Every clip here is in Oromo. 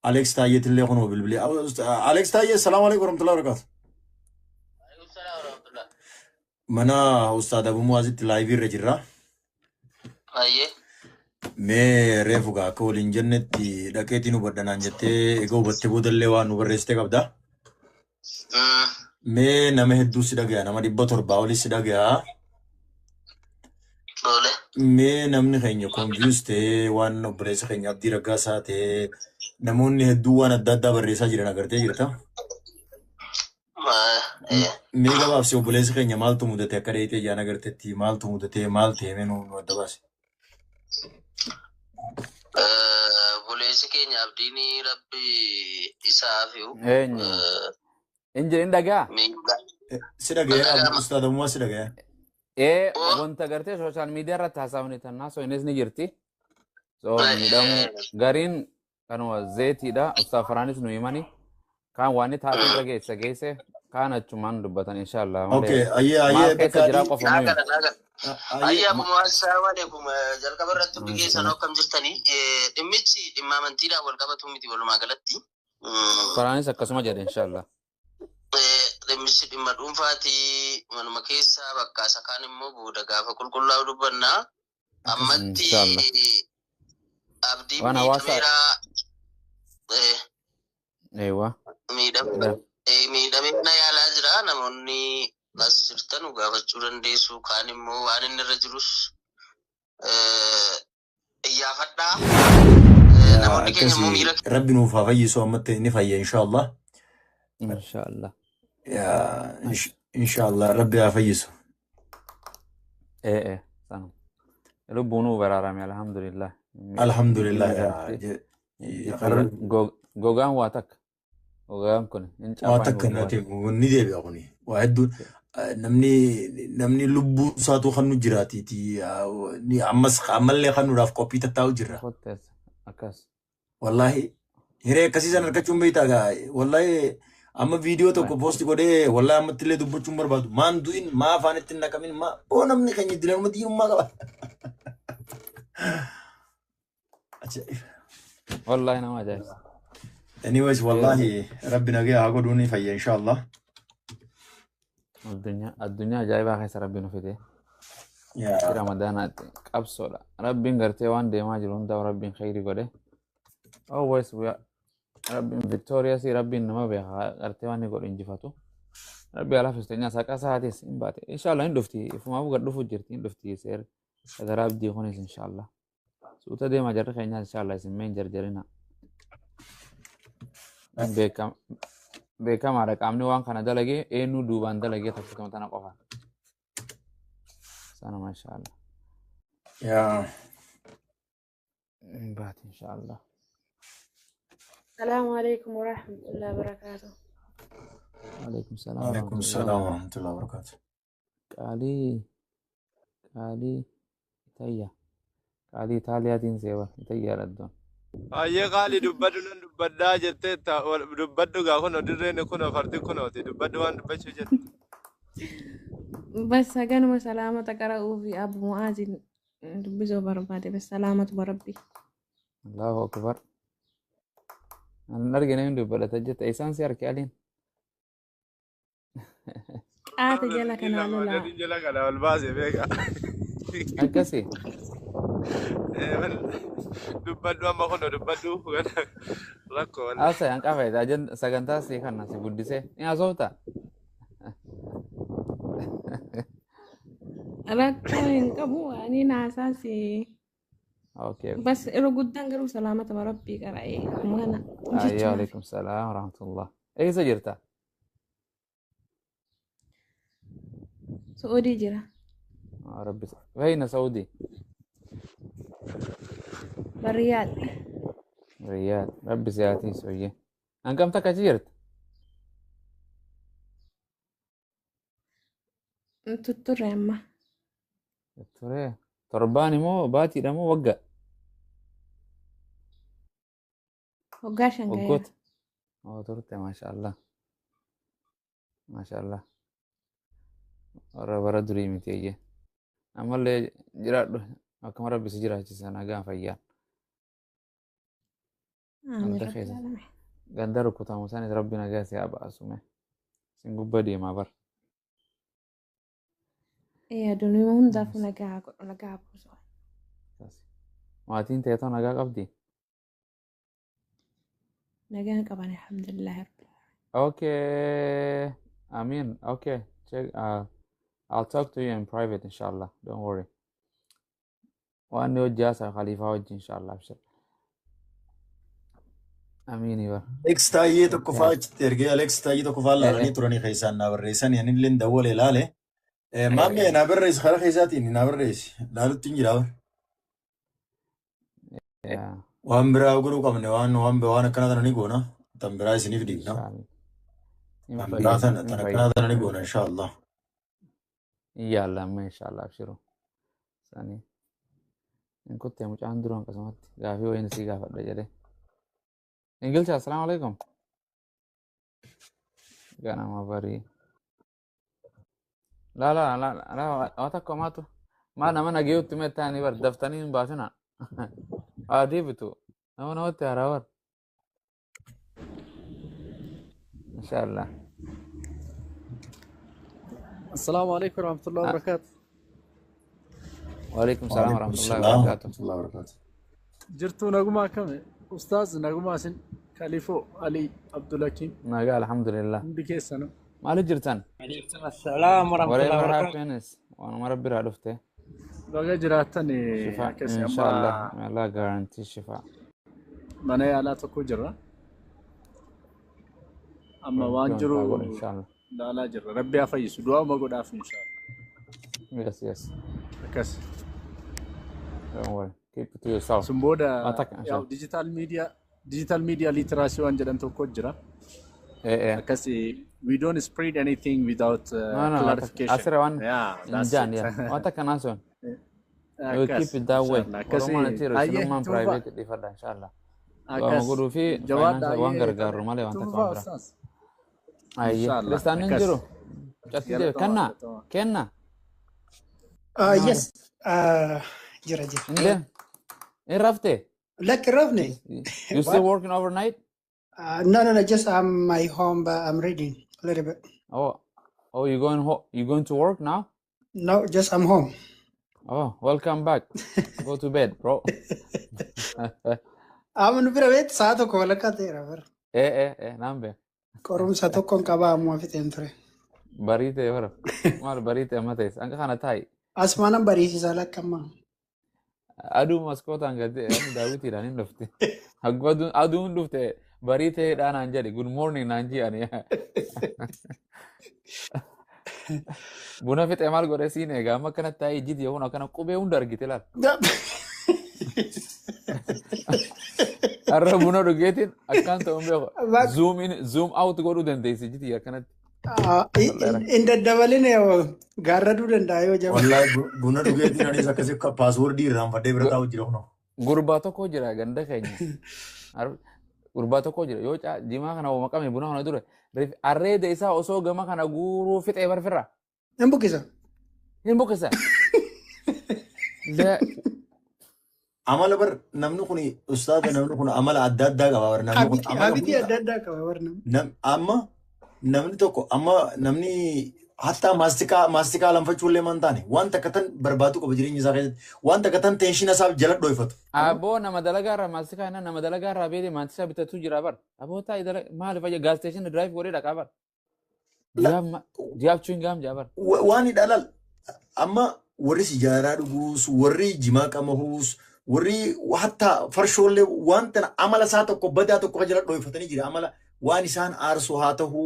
أليكس تاية اللي هو بالبلي أليكس تاية السلام عليكم ورحمة الله وبركاته. عليكم السلام ورحمة الله. منا أستاذ أبو موازي لايفي رجرا أيه. مي ريفوغا كولين جنتي دكيتي نبردنا نجتي إيغو بتبود اللي وانو برستي قبدا مي نمه هدو سيداغيا نما دي بطر باولي سيداغيا Boleh. مي نمني خينيو كونفيوستي وان بريس خينيو عبدي رقاسا تي نموني هدو وانا دادا بريسا جيرنا کرتے جرتا Iya. مي قباب سيو بليس خينيو مالتو مدته كريتي جانا کرتے تي مالتو مدته مالتي منو مدباسي Boleh sekian abdini Rabbi isafiu. Enyo. Injil indaga. Mingga. سيداغيا أستاذ أبو موازي سيداغيا Wanta gartee social media irratti haasawni tannaa so innis ni jirti. So miidhamu gariin kanuma zeetiidha. Ustaaf Faraanis nu himani. Kaan waan itti haati irra geesse kaan achumaan dubbatan inshallah. أوكي أيه Maal keessa jira qofa nu himu. Nagar. Ayya assalamu alaikum. Jalqaba irratti biyya sanoo kam jirtani? Dhimmichi dhimma amantiidhaan wal qabatu miti walumaa galatti. Faraanis akkasuma jedhe inshallah. Dhimmichi dhimma dhuunfaati manuma keessa bakka isa kaan immoo booda gaafa qulqullaa'u dubbannaa. Ammatti abdii miidhameeraa miidhamee na yaalaa jira. Namoonni as jirtan gaafachuu dandeessu. Kaan immoo waan inni irra jirus iyyaafadhaa. Namoonni keenya immoo miira ربي نوفا فيسو أمت نفايا إن شاء الله. إن شاء الله. يا إن شاء الله ربي أفيسو. إيه سلام. ربنا برارم الحمد لله. الحمد لله يا غوغان واتك. غوغان كن. واتك ناتي ندي بيغني. واحد نمني لبو ساتو خنو جراتي تي ني أمس عمل لي خنو راف كوبي تتاو جرا. أكاس. والله هيري كسيزان الكتشوم بيتاعا والله أما فيديو تو كوبوستي كده والله أما تلي دبوا شمبر بعد ما ندوين ما فانتنا كمين ما نمني خني دلنا ما ديهم ما كمان والله أنا ما جاي. anyways والله ربنا جاي هاخدوني فيا إن شاء الله. الدنيا جايبها خيس ربنا في ده. في رمضان أبصر ربنا قرتي وان دي ما جلون ده وربنا خيري قده. always we ربنا victorious ربنا ما بيها قرتي وان يقول إنجفاتو. ربي على فستنيا ساكا ساعتيس إن باتي إن شاء الله إن دفتي فما بقدر دفو جرتين دفتي سير هذا راب دي خونيس إن شاء الله. سوتا دي ما جرت خينيا إن شاء الله اسمين جرجرنا. بكم على كامني وان كان ده لقي إنه دوبان ده لقي تفكر متنا قفا. سنة ما شاء الله. يا بات إن شاء الله. السلام عليكم ورحمة الله وبركاته. عليكم السلام. وعليكم السلام ورحمة الله وبركاته. كالي تاليا تين سيوا تيا ردون. أيه قالي دبادو جتة دبادو كأخونا درين كنا فردي كنا تي دبادو وان دبادو جت. بس أجانا سلامة تقرأوا في أبو معاذ دبزو بربادي بس سلامة بربي. الله أكبر. أنا نرجع نين دبادو تجت إيسان سير كالين. جلك أنا لا. جلك أنا والبازي بيكا. أكسي. Dubbaddu amma kun dubbaddu rakkoo wal asa yang kafe ajan sagantaa sih kan nasi guddise ini asota rakkoo hin qabu ani naasaasi bas yeroo guddaan garuu salaamata rabbii qara'ee mana ayyo alaikum salam warahmatullah eessa jirta Saudi jira rabbi wayna Saudi بريال ربي سياتي سويه أنا كم تكجيرت تطري أما تطري ترباني مو باتي ده مو وقع وقاشن وقوت ترتي ما شاء الله ما شاء الله ورا دريمي تيجي أما اللي جرات كم ربي سجرات سنة قام فيان آمين arda رب keessa العالمين. ganda rukutamu isaaniis rabbi nagaa si haa baasume isin gubbaa deemaa bar إيه دوني ما هندا في نجاع بوسو. maatiin teetoo nagaa qabdi نجاع كمان الحمد لله رب العالمين. okay Amin okay check I'll talk to you in private inshallah don't worry وأني وجاسة خليفة وجه إن شاء الله أبشر أمين يبا Alex taayee tokko يا fa'aa achitti ergee Alex taayee tokko fa'aa laalanii إيه turanii keessaan naa barreessan yaani illee dawwalee laale. إيه Maammi إيه naa barreessi karaa keessaatiin naa barreessi laalutti hin jira bar. يا Waan biraa godhuu qabne waan akkana tana ni goona. Tan biraa isiniif إن diigna. شاء الله إن Tan biraa فايدة tan إن akkana فايدة tana ni goona inshaallah. يلا ما إن شاء الله أبشروا ثاني إن كنت يا مجان درون قسمت قافي وين سي قافة رجالي إن قلت السلام عليكم قانا ما بري لا لا لا لا أتاكو ماتو ما أنا من أجيو تمي تاني بر دفتاني باسنا أدي بتو أنا نوتي هراور إن شاء الله السلام عليكم ورحمة الله وبركاته. وعليكم السلام وعليكم ورحمة الله السلام وبركاته ورحمة الله وبركاته. جرتو نغما كم أستاذ نغما سن خليفو علي عبد الحكيم نقال الحمد لله عندي كيس سنة. ما لجرتان عليكم السلام ورحمة الله whatever وبركاته. happens وأنا ما ربي رادفته بقى جراتني شفاء كيس إن شاء الله أما الله guarantee شفاء من على تكو جرا أما ربي وانجرو أقول إن شاء الله لا جرا ربي أفيس دعاء ما قد أفي إن شاء الله. yes كيس don't worry keep it to yourself سمبودا أتاك إن شاء يا الله digital media literacy وانجلن تكو جرا. إيه كيس we don't spread anything without no أتاك clarification. أسرع وان Yeah, that's إنجان it. يا أتاك ناسون we will keep كيس it إن that شاء way الله. كيس ورمان نتيرو أيه سنو man توفى private دي فردا إن شاء الله كيس ومقولوا في جواد financial وان أيه غرغر مالي وان توفى تكون برا أستاذ إن أيه شاء الله. لسان كيس ننجرو جاتي يلا دي كنا تمام. كنا نعم يس جرى إنجان إيه رفتي لك رفني you still what working overnight no just I'm my home but I'm reading a little bit oh you going to work now no just I'm home oh welcome back go to bed bro I'm in private ساعة كولا كاتيرا بر إيه نعم كورم ساعة كون كبا موافق تنتري بريتة برا مال بريتة ما تيس أنك خانة تاي أسمعنا بريسي سالا كمان aduu maskootaan gadee ani daawwitiidhaan hin dhufte haggu aduun dhufte barii ta'eedhaan naan jedhe good morning naan ji'ani buna fixee maal godhe siin egaa amma akkanatti taa'ee ijjiti yoo kun akkana qubee hunda argite laal har'a buna dhugeetiin akkaan ta'uun beeku zoom out godhuu dandeessi ijjiti akkanatti in daddabaline gaarraduu danda'a yoo jaba Wallahi buna dhugeetiin anis akkasii paaswoordii irraanfadhee bira taa'u jira kunoo. gurbaa tokko jira ganda keenya gurbaa tokko jira yoo jimaa kana maqame buna kana dura arreeda isaa osoo gama kana guuruu fixee barfirra hin buqqisa hin buqqisa Amala bar namni kun ustaada namni kun amala adda addaa qaba bar namni kun habiti adda addaa qaba warna amma namni tokko amma namni hatta maastikaa lanfachuullee man taane waan takka tan barbaadu qaba jireenya isaa keessatti waan takka tan teenshiina isaaf jala dhoofatu. Aboo nama dalagaa irraa maastikaa inni nama dalagaa irraa beekee maantisaa bitatu jira bar. Aboo taa'ee maaliif ayya gaas teeshin diraayiv godhee dhaqaa bar. Diyaaf chuun gaam jaa bar. Waan hidhalal amma warri sijaaraa dhuguus warri jimaa qamahuus warri hatta farshoollee wanta amala isaa tokko badaa tokko jala dhoifatanii jira amala waan isaan aarsu haa ta'u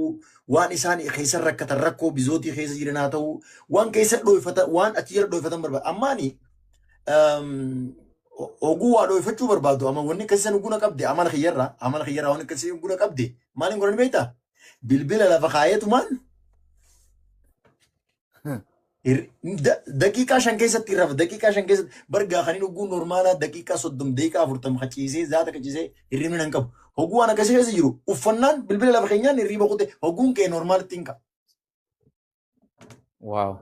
waan isaan keessa rakkatan rakkoo bizootii keessa jiran haa ta'u waan keessa dhoifatan waan achi jala dhoifatan barbaadu ammaani oguu waa dhoifachuu barbaadu amma wanni keessa guna qabde amala kiyyarraa wanni keessa guna qabde maaliin godhani beektaa bilbila lafa kaayetumaan daqiiqaa shan keessatti rafa daqiiqaa shan keessatti bargaa kan inni oguu normaalaa daqiiqaa 30 daqiiqaa 40 qaciisee zaata qaciisee hirribni nan qabu oguu waan akkasii keessa jiru uffannaan bilbila lafa keenyaan hirriba kute oguun kee normaalitti hin qabu. Waaw.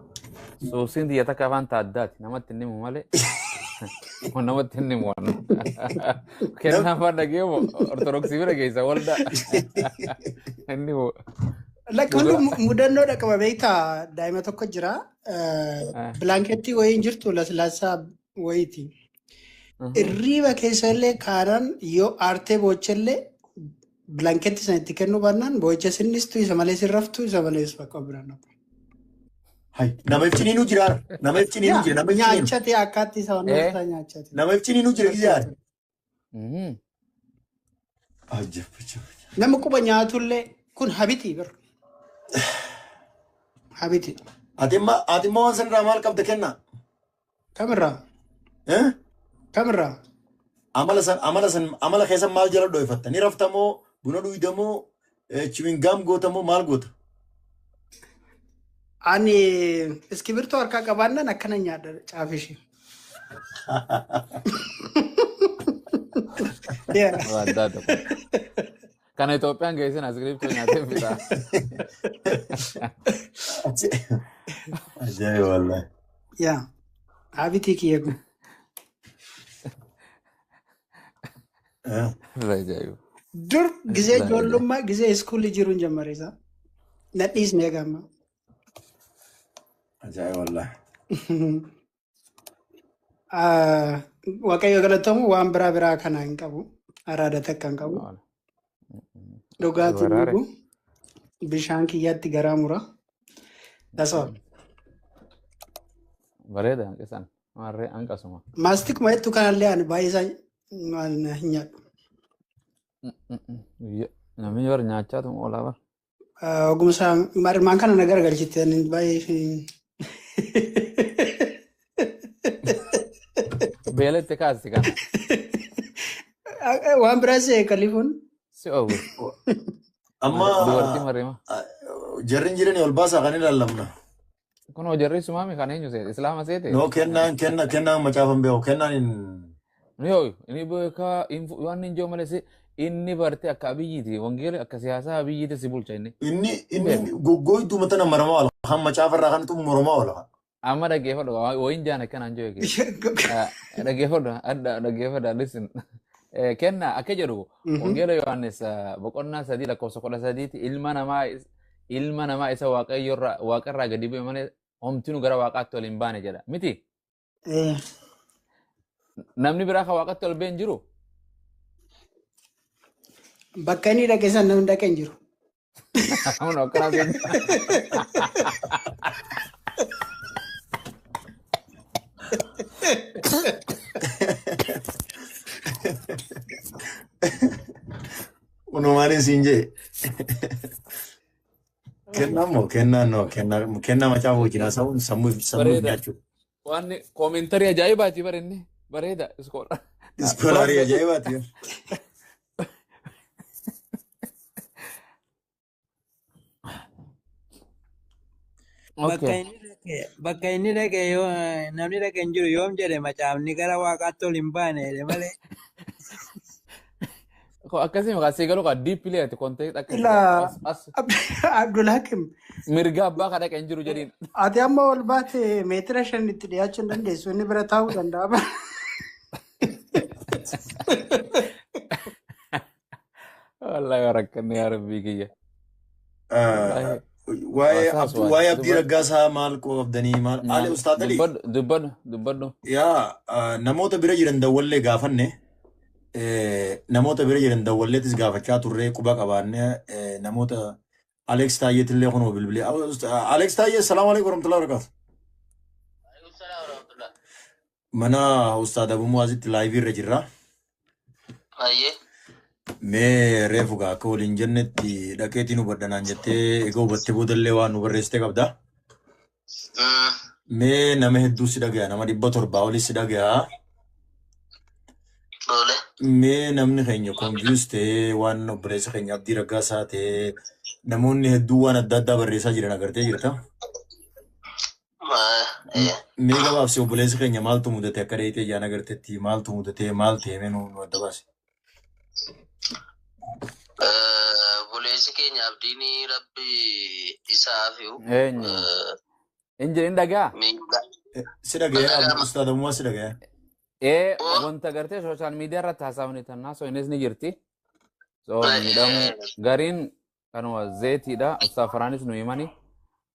Suusiin diyyata kafaan taaddaati namatti inni malee. namatti inni mo'annu. Kennaa afaan dhageemu ortodoksii bira geessa waldaa. Inni Lakkooftu mudannoodha qaba beektaa daa'ima tokko jira. Bilaankeettii wayii hin jirtu laslaasaa wayiiti. Irriiba keessallee kaanaan yoo aartee boochallee bilaankeettii sana itti kennuu baannaan boocha sinnistu isa malee sirraftu isa malees bakka biraan. Nama ibsiniinuu jira. Nama ibsiniinuu jira. Nama ibsiniinuu. Nyaachate akkaatti isa wantoota nyaachate. Nama ibsiniinuu jira gizaar. Nama quba nyaatullee kun habiti bir. Habiti. Ati immoo waan sanarraa maal qabda kennaa? Kamirraa? Kamirraa? Amala keessan maal jala dho'ifatta? Ni raftamoo, buna dhuydamoo, chiwingaam gootamoo maal goota? Ani iskibirtoo harkaa qabaannaan akkana nyaadha caafishee. Kana Itoophiyaan geessin iskibirtoo nyaatee fitaa. Ajaa'iba wallahi. Yaa habitii kiyya kun. Ajaa'iba. Dur gizee ijoollummaa gizee iskuulli jiruun jammare isaa. Nadhiisnee eegamma. Ajaa'iba wallahi. Waaqayyo galatamu waan biraa kana hin qabu. Araada takka hin qabu. Dhugaatii dhugu bishaan kiyyaatti garaa mura. Tasoo. Bareeda hanqisan. Maarree hanqasuma. Maastikuma jettu kanallee ani baay'ee isaa hin nyaadhu. Namni yoo nyaachaa tumu oolaa bara. Ogumsa marmaan kana na garagalchite baay'ee. Beelatti kaasti kana. Waan biraas kalifuun. Si oolu. Amma dubartii marima. Jarri jiranii ol baasaa kan ilaallamna. Kunoo jarri sumaami kan eenyu seete islaama seete. No kennaan macaafan beeku kennaan hin. Yoo inni beekaa waan hin jiru malee inni barte akka abiyyiiti wangeela akka siyaasaa abiyyiiti si bulcha inni. Inni goggooytuu mata nama maramaa oola. Han macaafarraa kan tummu maramaa oola. Amma dhaggeeffadhu wayin jaan akkanaan jiru dhaggeeffadha listen kenna akka jedhu wangeela Yohaannis boqonnaa 3 lakkoofsa 13 ilma namaa isa waaqarraa gadi bu'e malee homtinu gara waaqaatti ol hin baane jedha miti. Namni biraa kan waaqatti ol ba'e hin jiru. Bakka inni dhaqeessan namni dhaqe hin jiru. Humna akkanaa beekni. Unumaani sinje. Kennaa macaafa wajjin sammuu nyaachuudha. Waan koomentarii ajaa'ibaati barinni bareeda iskoola. Iskoolaarii ajaa'ibaati. Bakka inni dhaqe yoo namni dhaqe hin jiru yoom jedhe macaafni gara waaqaatti ol hin baane malee. Akkasii maqaa seegaluu kan diippilee ati konteekst akka Abdulhakim. Mirga abbaa kan dhaqe hin jiru jedhiin. Ati amma ol baate meetira 5 itti dhiyaachuu hin dandeessu inni bira taa'uu danda'a. Wallahi rakkanne yaa rabbii kiyya. Waa'ee Abdii Raggaasaa maal qabdanii maal haala ustaad Ali. Dubbadhu. Yaa namoota bira jiran dawwallee gaafanne. Namoota bira jiran dawwalleetis gaafachaa turree quba qabaanne namoota Alex Taayyeetillee kunoo bilbilee. Alex Taayyee salaamu alaikum warahmatullahi wabarakatuh. Mana ustaad Abu Muazitti laayivii irra jirra. Ayyee. Mee reefu gaa akka waliin jennetti dhaqeetii nu baddanaan jettee egaa hubattee boodallee waan nu barreessitee qabda. Mee nama hedduu si dhagaya nama 700 olii si dhagaya. Mee namni keenya konfiyuus ta'ee waan obboleessa keenya Abdii Raggaasaa ta'ee namoonni hedduu waan adda addaa barreessaa jiran agartee jirta. Mee gabaabsi obboleessa keenya maaltu mudate akka dheeyitee jaan agarteetti maaltu mudatee maal ta'e nu adda baase. Obboleessi keenya Abdiin Rabbi isaa fi'u. Injiriin dhagaa. Si dhagaya Ustaad Abu Muaz si dhagaya. wanta gartee social media irratti haasawni tannaa so innis ni jirti. So miidhamu gariin kanuma zeetiidha. Ustaaf Faraanis nu himani.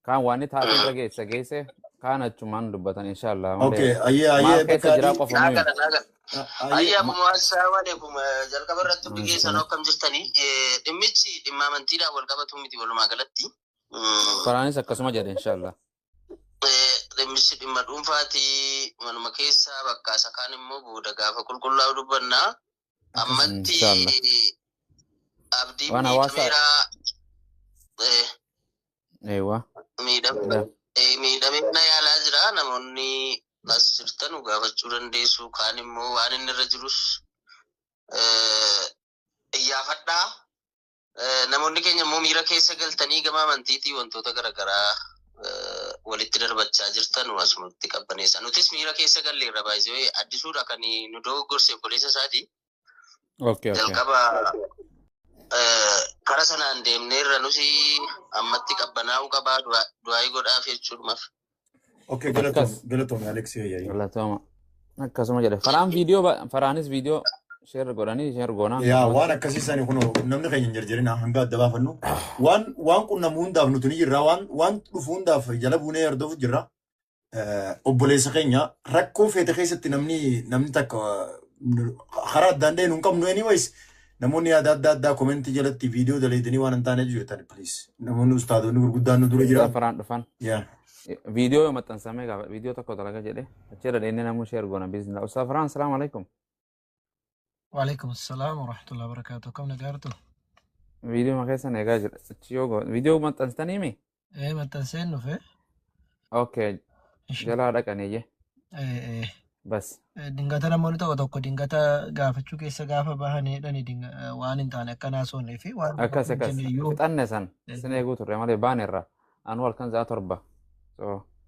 Kaan waan ni taatee irra geesse kaan achumaan dubbatan inshallah. Okay, ayyee bakka jira qofa nuyi. Ayya akkuma assalamu alaikum jalqaba irratti dhigeessan akkam jirtanii dhimmichi dhimma amantiidhaan wal qabatu miti walumaa galatti. Faraanis akkasuma jedhe inshallah. Dhimmichi dhimma dhuunfaati manuma keessa bakka isa kaan immoo booda gaafa qulqullaa'u dubbannaa ammatti abdii miidhamee na yaalaa jira namoonni as jirtan gaafachuu dandeessu kaan immoo waan inni irra jirus iyyaafadhaa namoonni keenya immoo miira keessa galtanii gama amantiitii wantoota garaagaraa walitti darbachaa jirtan asumatti qabbaneessa nutis miira keessa galleerra baay'ee addisuudha kan nu dogoggorse poolisa isaati. Jalqaba kara sanaan deemneerra nuti ammatti qabbanaa'uu qabaa du'aayii godhaaf jechuudhumaaf. Okay, galatoom Aleksii. Galatooma. Akkasuma jedhe. Faraanis viidiyoo share godhanii share goonaa. Yaa waan akkasiisanii kun namni keenya hin jarjarina hanga adda baafannu. Waan qunnamuu hundaaf nuti ni jirra. Waan dhufu hundaaf jala buunee hordofu jirra. Obboleessa keenya rakkoo feete keessatti namni takka karaa addaan dhahee nu hin qabnu anyways. Namoonni adda addaa komentii jalatti viidiyoo daleetanii waan hin taane jirtan please. Namoonni ustaadonni gurguddaan nu dura jira. Faraan dhufan. Video yang matan sama gak video tak kau talaga jadi. Acara ini namu share guna bisnis. Ustaz Farhan, assalamualaikum. Waalaikumsalam warahmatullahi wabarakatuh. Kamu negara tu? Video makanya sana gak cio video matan stani mi? Matan sen nu fe? Okay. Jala ada kan aja. Bas. Dingata namu itu atau dingata gafa cukai segafa bahan dan ding wan intane kana son lefi wan. Akas. Kita nesan. Sini aku tuh remade banera. Anwar kan zatorba.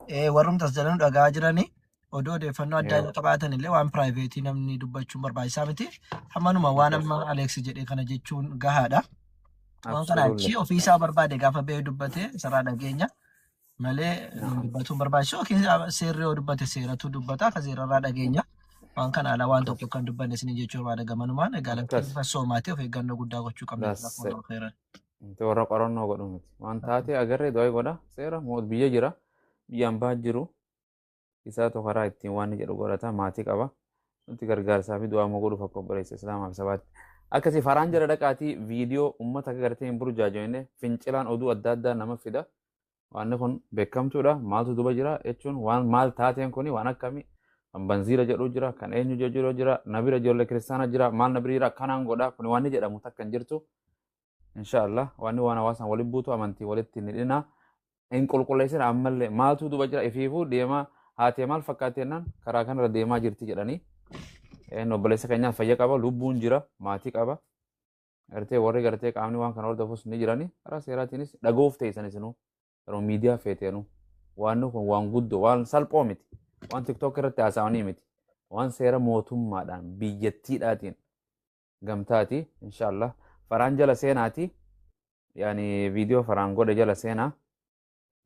Warrumtas jalan dhagaa jirani odoo odeeffannoo addaa qabaatan illee waan piraayiveetii namni dubbachuun barbaachisaa miti. Hammanuma waan amma Aleeks jedhe kana jechuun gahaadha. Waan kana achi ofiisaa barbaade gaafa ba'ee dubbate sarara dhageenya malee dubbatuun barbaachisu yookiin seerri yoo dubbate seeratu dubbata ka seerarraa dhageenya. Waan kana ala waan tokko kan dubbanne isin jechuun barbaada gamanumaan egaa lakkoofsa soomaatee of eeggannoo guddaa gochuu qabna. Warra qorannoo godhu miti. Waan taate agarree do'ee godha seera biyya jira. Biyyaan baha jiru isaa tokko karaa ittiin waan jedhu godhata maatii qaba nuti gargaarsaa fi du'aa moguu dhufa qopheessa islaamaa fi sabaatti akkasii Faraan jala dhaqaatii viidiyoo uummata gartee hin burjaajone fincilaan oduu adda addaa nama fida waan kun beekamtuudha maaltu duba jira jechuun waan maal taateen kuni waan akkamii kan banziira jedhu jira kan eenyu jedhu jira nabira ijoollee kiristaana jira maal nabira jira kanaan godha kun waan jedhamu takka hin jirtu inshaallah waan hawaasaan waliin buutu amantii walitti ni dhina. In qulqulleessin ammallee maaltu duba jira ifiifuu deemaa haatee maal fakkaateennan karaa kanarra deemaa jirti jedhanii obboleessa keenyaan fayya qaba lubbuun jira maatii qaba gartee warri gartee qaamni waan kana hordofus ni jiranii karaa seeraatiinis dhagoof teessan isinuu yeroo miidiyaa feeteenu waan kun waan guddoo waan salphoo miti waan tiktook irratti haasa'anii miti waan seera mootummaadhaan biyyattiidhaatiin gamtaati inshaallah Faraan jala seenaati yaani viidiyoo Faraan godhe jala seenaa.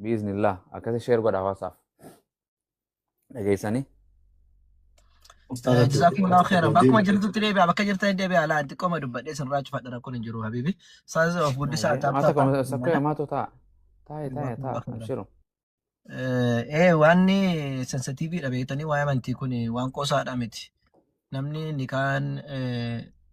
Bismillah, akasih share pada WhatsApp. Dhageessanii. Jazakumullahu khairan. Bakkuma jirtu tiree bi'a bakka jirtan deebi'a ala addi qoma dubbadhee sin raachu fadhara kun hin jiru habibi. Saasa of guddisaa ta'a. Sakka maatu ta'a. Taa'e abshiru. Waanni sensitiiviidha beektanii waa'ee amantii kun waan qoosaadha miti. Namni nikaan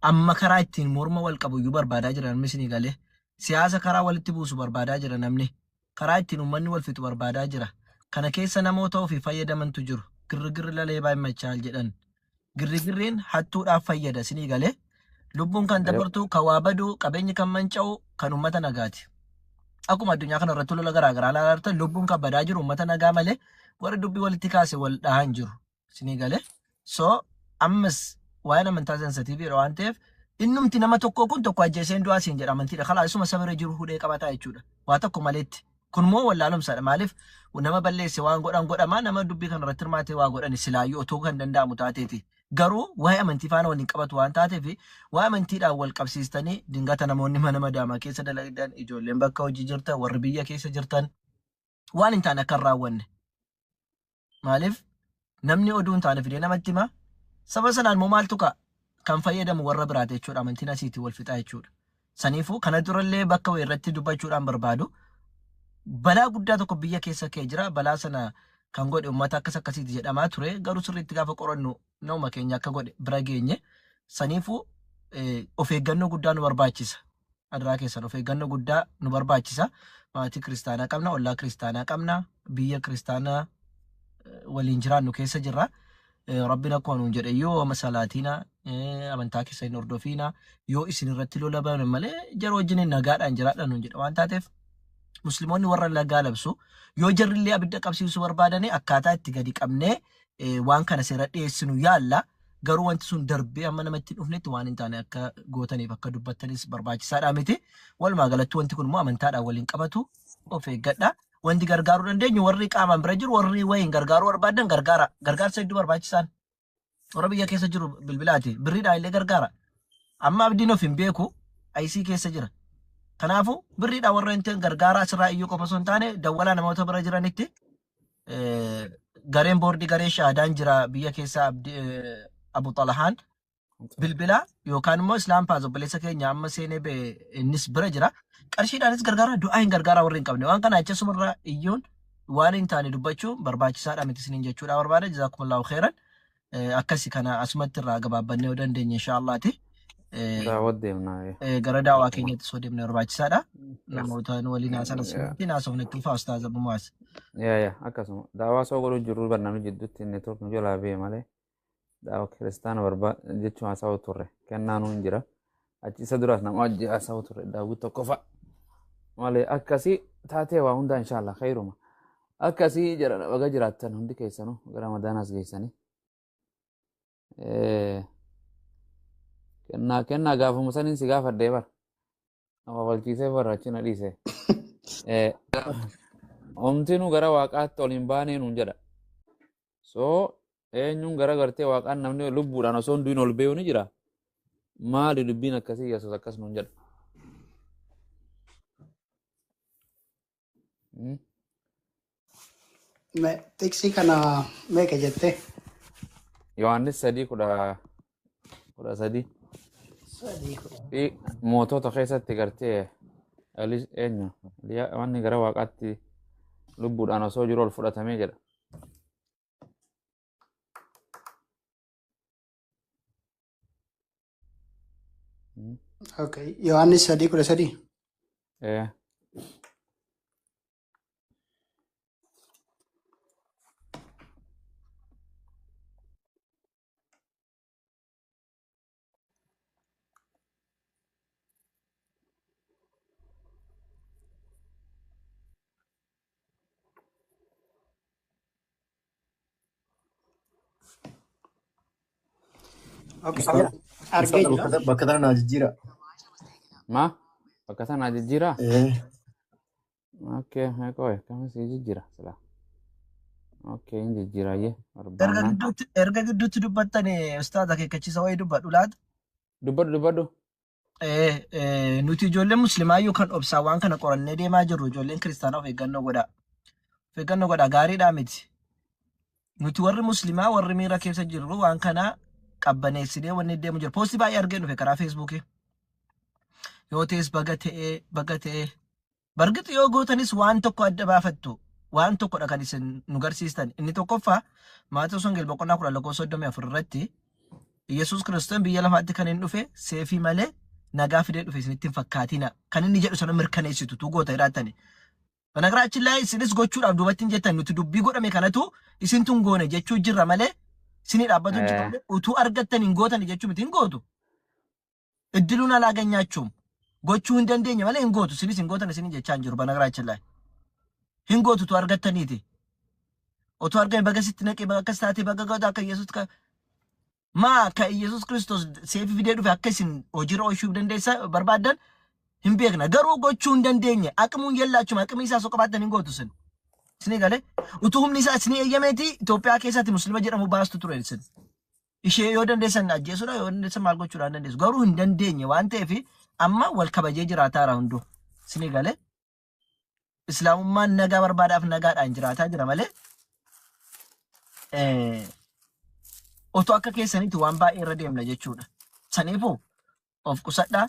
amma karaa ittiin morma wal qabu iyyuu barbaadaa jira namni isinii galee. Siyaasa karaa walitti buusu barbaadaa jira namni. Karaa ittiin uummanni wal fixu barbaadaa jira. Kana keessa namoota ofii fayyadamantu jiru. Girrigirri lalee baay'imachaa jedhan. Girrigirriin hattuudhaaf fayyada isinii galee. Lubbuun kan dabartu, kan waa badu, qabeenyi kan manca'u, kan uummata nagaati. Akkuma addunyaa kana irratti lola garaagaraa ilaalaa lubbuun kan badaa jiru uummata nagaa malee warri dubbii walitti kaase wal dhahan jiru. Isinii galee. So ammas waa'een amantaa sensitiiviidha waan ta'eef innumti nama tokko kun tokko ajjeeseen du'aa siin jedha amantiidha. Kalaa isuma sabira jiru hudhee qabataa jechuudha. Waa tokko maleetti. Kun moo wallaalumsaadha maaliif nama balleesse waan godhamaa nama dubbii kana irratti hirmaatee waa godhan silaayyuu otoo kan danda'amu taateeti. Garuu waa'ee amantii faana waliin qabatu waan taateef waa'ee amantiidhaan wal qabsiistanii dingata namoonni mana madaamaa keessa dalagan ijoolleen bakka hojii jirtan warri biyya keessa jirtan waan hin taane akka hin raawwanne. Maaliif namni oduu hin taane fidee namatti hima Saba sanaan moo maaltu ka'a? Kan fayyadamu warra biraati jechuudha amantiin asiitii wal fixaa jechuudha. Saniifuu kana durallee bakka wayii irratti dubbachuudhaan barbaadu. Balaa guddaa tokko biyya keessa kee jira. Balaa sana kan godhe uummata akkas akkasiiti jedhamaa ture. Garuu sirriitti gaafa qorannu nama keenya akka godhe bira geenye. Saniifuu of eeggannoo guddaa nu barbaachisa. Adraa keessan of eeggannoo guddaa nu barbaachisa. Maatii kiristaanaa qabna, ollaa kiristaanaa qabna, biyya kiristaanaa waliin jiraannu keessa jirra. Rabbiin akkuma nuun jedhe yoo masalaatina amantaa keessa hin hordofina yoo isin irratti lola baane malee jara wajjin nagaadhaan jiraadha nuun jedha waan taateef musliimoonni warra lagaa labsu yoo jarrillee abidda qabsiisuu barbaadane akkaataa itti gadi qabnee waan kana seera dhiyeessinu yaalla garuu wanti sun darbee amma namatti dhufnetti waan hin taane akka gootaniif akka dubbattanis barbaachisaadha miti walumaa galatti wanti kun immoo amantaadhaan waliin qabatu of eeggadha. Wanti gargaaruu dandeenyu warri qaamaan bira jiru warri wayiin gargaaruu barbaadan gargaarsa hedduu barbaachisaan warra biyya keessa jiru bilbilaati birriidhaan illee gargaara amma abdiin of hin beeku ayisii keessa jira kanaafu birriidhaan warra hin gargaara asirraa iyyuu qofa osoo hin taane dawwalaa namoota bira jiranitti gareen boordii garee shaadaan jira biyya keessa Abu Talahaan bilbila yookaan immoo islaam paas obboleessa keenya amma seenee innis bira jira. Qarshiidhaanis gargaara du'aa hin gargaara warri hin qabne waan kana achasumarraa iyyuun waan hin taane dubbachuu barbaachisaadha miti isiniin jechuudha barbaada jazaakumullahu khairan akkasi kana asumatti irraa gabaabbannee yoo dandeenye inshaallaati. Daawwat deemnaa. Gara daawwaa keenyatti soo deemnee barbaachisaadha. Namoota waliin haasan asumatti naasofnetti dhufa ustaaza Bumaas. Akkasuma daawwaa soo godhuu jirru barnaamij jidduutti inni tokko nu jalaa bee malee daawwa kiristaana barbaada jechuun haasa'u turre kennaa nuun jira. Achi isa duraas nama wajji haasa'u turre daawwii tokko fa'a. Malee akkasii taatee waa hundaa inshaallah khayruma. Akkasii baga jiraattan hundi keessanuu gara Ramadaanaas geessanii. Kennaa gaafuma saniin si gaafadhee bara. Nama walchiisee bara achi na dhiise. Omtinuu gara waaqaatti ol hin baanee nuun jedha. So eenyuun gara gartee waaqaan namni lubbuudhaan osoo hunduun ol beeyu ni jira. Maali dubbiin akkasii yesus akkas nuun jedha. Tiksi kana meeqa jette? Yohaannis 3:13. Mootota keessatti gartee eenyu wanni gara waaqaatti lubbuudhaan osoo jiru ol fudhatamee jedha. Okay, Yohaannis 3:13. Bakka tana naa jijjiira. Ma? Bakka tana naa jijjiira? Okay, koi kami si jijjiira sila. Okay, hin jijjiiraayyee. Erga gidduutti dubbattani ustaaza akeekkachiisa wayii dubbadhu laata? Dubbadhu. Nuti ijoolleen muslimaayyuu kan obsaa waan kana qorannee deemaa jirru ijoolleen kiristaanaa of eeggannoo godhaa. Of eeggannoo godhaa gaariidhaa miti. Nuti warri muslimaa warri miira keessa jirru waan kana qabbaneessinee wanni deemu jira. Poostii baay'ee argee dhufe karaa feesbuukii. Yoo ta'es baga ta'ee bargixi yoo gootanis waan tokko adda baafattu waan tokkodha kan isin nu garsiistan. Inni tokkoffaa Maatewos Wangeelaa boqonnaa 10:34 irratti Yesuus Kiristoos biyya lafaatti kan hin dhufe seefii malee nagaa fidee dhufe isinitti hin fakkaatina. Kan inni jedhu sana mirkaneessitu tu goota jedhaatani. Banagaraachin laa isinis gochuudhaaf duubatti hin jettan nuti dubbii godhame kanatu isin tun goone jechuu jirra malee sini dhaabbatu jirtu utuu argattan hin gootan jechuu miti hin gootu. Iddiluun alaa ganyaachuun gochuu hin dandeenye malee hin gootu sinis hin gootan isin jechaa hin jiru banagaraachin laa. Hin gootu tu argattaniiti. Otu argame baga sitti naqee baga akkas taatee baga gootu akka Yesuus akka Yesuus Kiristoos seefii fidee dhufe akka isin hojiirra oolchuu dandeessa barbaadan hin beekna garuu gochuu hin dandeenye aqmuun yellaachuma aqmii isaa soo qabaattan hin gootu sin. Sini galee utuu humni isaa isin eeyyameeti Itoophiyaa keessatti muslima jedhamu baastu ture isin. Ishee yoo dandeessan ajjeesuudha yoo dandeessan maal gochuudhaan dandeessu garuu hin dandeenye waan ta'eef amma wal kabajee jiraataara hunduu. Sini galee islaamummaan nagaa barbaadaaf nagaadhaan jiraataa jira malee Otoo akka keessanitti waan baay'ee irra deemna jechuudha. Saniifuu of qusadhaa,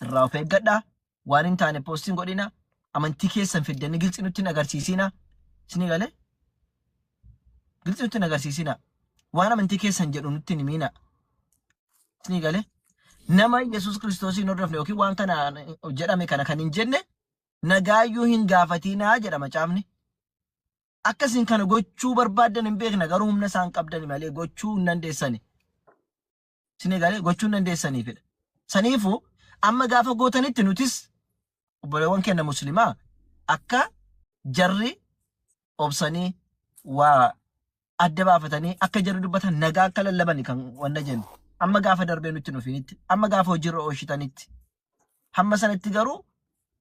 irraa of eeggadhaa, waan hin taane poostiin godhina, amantii keessan fiddanii gilxi nutti hin agarsiisina. Isinii galee? Gilxi nutti hin agarsiisina. Waan amantii keessan jedhu nutti hin himina. Isinii galee? Nama Yesuus Kiristoosiin hordofne yookiin waan kana jedhame kana kan hin jenne nagaayyuu hin gaafatinaa jedha macaafni. Akkasiin kana gochuu barbaaddan hin beekna garuu humna isaan qabdan malee gochuu hin dandeessani. Isinii galee? Gochuu hin dandeessaniifidha. Saniifuu amma gaafa gootanitti nutis obboleewwan keenya muslimaa akka jarri obsanii waa adda baafatanii akka jarri dubbatan nagaa akka lallabani kan wanda jennu. Amma gaafa darbee nutti dhufinitti, amma gaafa hojiirra oolchitanitti. Hamma sanatti garuu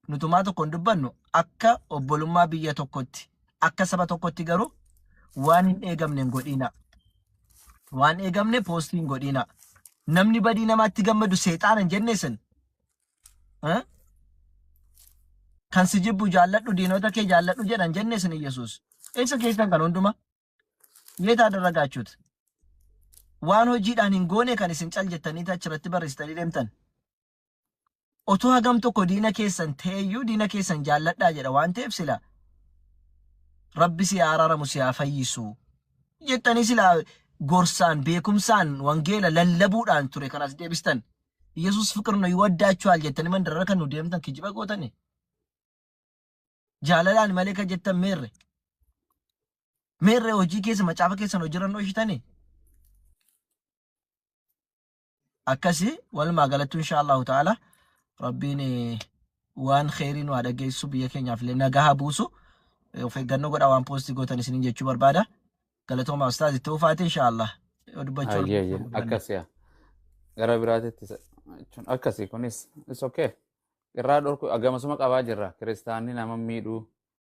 nutumaa tokko hin dubbannu akka obbolummaa biyya tokkotti, akka saba tokkotti garuu waan hin eegamne hin godhina. Waan eegamne poostii hin godhina. Namni badii namaatti gammadu seexaana hin jenneessan. Kan si jibbu jaalladhu diinota kee jaalladhu jedhan jenneessan Yesuus. Eessa keessan kan hunduma? Yeetaa darragaachuuti. Waan hojiidhaan hin goone kan isin cal jettanii achirratti barreessitanii deemtan. Otoo hagam tokko diina keessan ta'eyyuu diina keessan jaalladhaa jedha waan ta'eef sila Rabbi si araaramu si haa fayyisu jettanii sila gorsaan beekumsaan wangeela lallabuudhaan ture kan as deebistan. Yesuus fiqirna yuwaddaachuu jettanii mandarra kan nu deemtan kijiba gootani. Jaalalaan malee kan jettan meerre. Meerre hojii keessa macaafa keessan hojiirran oolchitanii. Akkasi walumaa galatti inshaallahu ta'ala rabbiin waan khairii nu haadha geessu biyya keenyaaf illee nagaa buusu of eeggannoo godhaa waan poostii gootan isiniin jechuu barbaada. Galatooma ustaaz itti ufaate inshaallah. Dubbachuu akkasiya gara biraatitti akkasi kunis is okay. Irraa dhorku agamasuma qabaa jirra kiristaanni nama miidhuu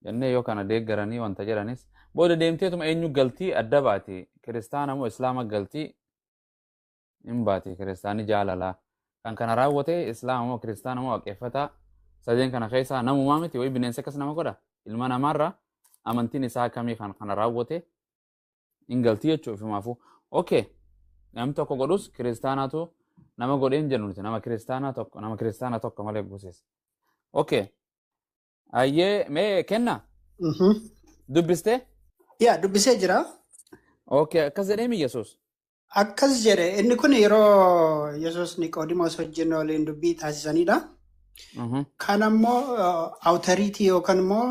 jennee yoo kana deeggaranii wanta jedhanis booda deemteetuma eenyu galtii adda baati kiristaana moo islaama galtii hin baati kiristaani jaalalaa kan kana raawwate islaama moo kiristaana moo waaqeffataa sadeen kana keessaa namumaa miti way bineensa akkas nama godha ilma namaarraa amantiin isaa kamii kan kana raawwate hin galtii jechuuf himaafu okay namni tokko godhus kiristaanaatu nama godhee hin jennu nama kiristaana tokko malee buusees okay ayyee mee kenna dubbiste yaa dubbisee jira okay akkas jedhee Yesuus akkas jedhe inni kun yeroo Yesuus Niqoodimoos wajjin waliin dubbii taasisanidha. Kan ammoo awutariitii yookaan immoo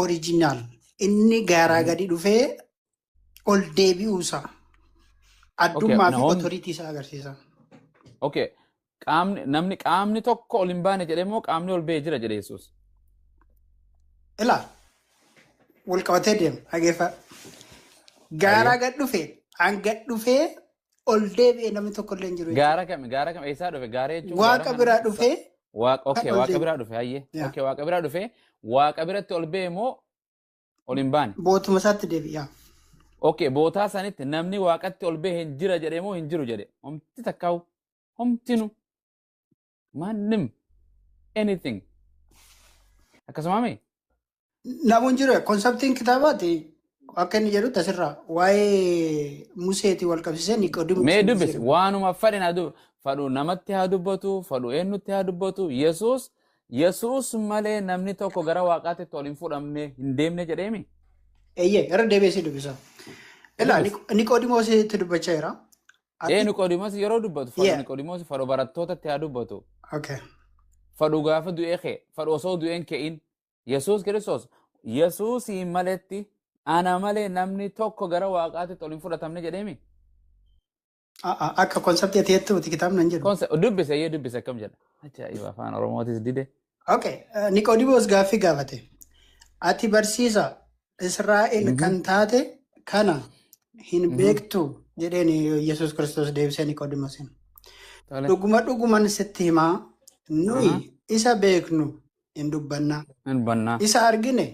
oriijinaal inni gaaraa gadi dhufee ol deebi'uusa addummaa fi otoriitii isaa agarsiisa. Okay. Namni qaamni tokko ol hin baane jedhee moo qaamni ol ba'ee jira jedhe Yesuus? Ilaa wal qabatee deema dhageeffa. Gaaraa gad dhufee hanga dhufee ol deebi'ee namni tokko illee hin jiru. Gaara kam eessaa dhufe? Gaara jechuun Waaqa biraa dhufee. Waaqa biraa dhufe hayyee. Okay Waaqa biraa dhufe Waaqa biratti ol ba'e moo ol hin baane? Bootuma isaatti deebi'a. Okay bootaa sanitti namni Waaqatti ol ba'e hin jira jedhee moo hin jiru jedhe? Homti takkaa'u. Homtinu manim anything akkasuma mee namoonni jiru konseptiin kitaabaati akka inni jedhu tasirraa waa'ee Museeti wal qabsiisee Niqoodimoos mee dubbisi waanuma fadhin adu fadhu namatti haa dubbatu fadhu eenyutti haa dubbatu Yesuus malee namni tokko gara Waaqaatti ol hin fudhamne hin deemne jedheemi eeyyee irra deebi'ee dubbisa ilaa Niqoodimoositti dubbachaa jira. Niqoodimoos yeroo dubbatu fadhu Niqoodimoos fadhu barattootatti haa dubbatu. Fadhu gaafa du'ee kee fadhu osoo du'een ke'in Yesuus Kiristoos Yesuus maletti ana malee namni tokko gara Waaqaatti ol hin fudhatamne jedheemi. Akka konseptii ati jettuuti kitaabni hin jedhu. Dubbise akkam jedha. Ajaa'iba afaan Oromootis dide. Niqoodimoos gaaffii gaafate. Ati barsiisa Israa'el kan taate kana hin beektu. Jedheen Yesuus Kiristoos deebisee Niqoodimoosiin. Dhuguman sitti himaa nuyi isa beeknu hin dubbanna. Isa argine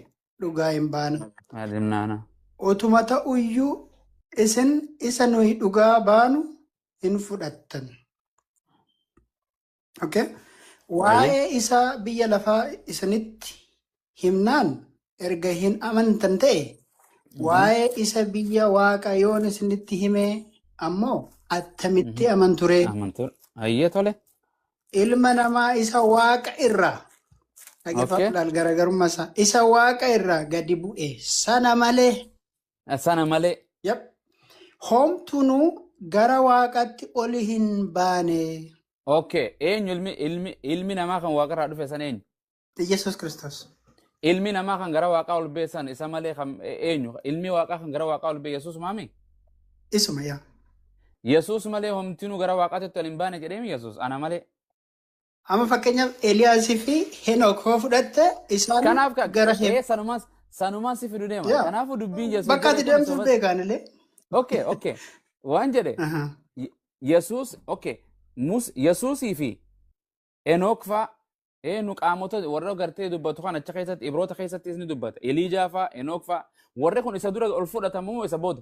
dhugaa hin baana. Otuma ta'uyyuu isin isa nuyi dhugaa baanu hin fudhattan. Waa'ee isa biyya lafaa isinitti himnaan erga hin amantan ta'e. Waa'ee isa biyya Waaqayyoon isinitti himee ammoo attamitti amanture Amantur. Ayyee tole. ilma namaa isa waaqa irraa dhaggeeffadhu garaagarummaa isaa isa waaqa irraa gadi bu'e sana malee Sana malee. yep homtunuu gara waaqatti oli hin baane Okay. Eenyu ilmi namaa kan waaqarraa dhufe san eenyu? Yesus Kristos. Ilmi namaa kan gara waaqaa ol ba'e san isa malee kan eenyu? Ilmi waaqaa kan gara waaqaa ol ba'e Yesuus maami? Isuma yaa. Yesuus malee homtinuu gara waaqaatti ol hin baane jedheemi Yesuus ana malee. Amma fakkeenyaaf Eliyaasii fi Henook hoo fudhatte isaan Kanaaf gara sanumaan si fidu deema. Yeah. Kanaafuu dubbiin Yesuus. bakka ati deemtuuf beekanillee. Okay. Waan jedhe Yesuus Yesuusii fi Enook faa nu qaamota warra gartee dubbatu kan acha keessatti Ibroota keessatti ni dubbata. Eliijaa faa Enook faa warri kun isa dura ol fudhatamu isa booda.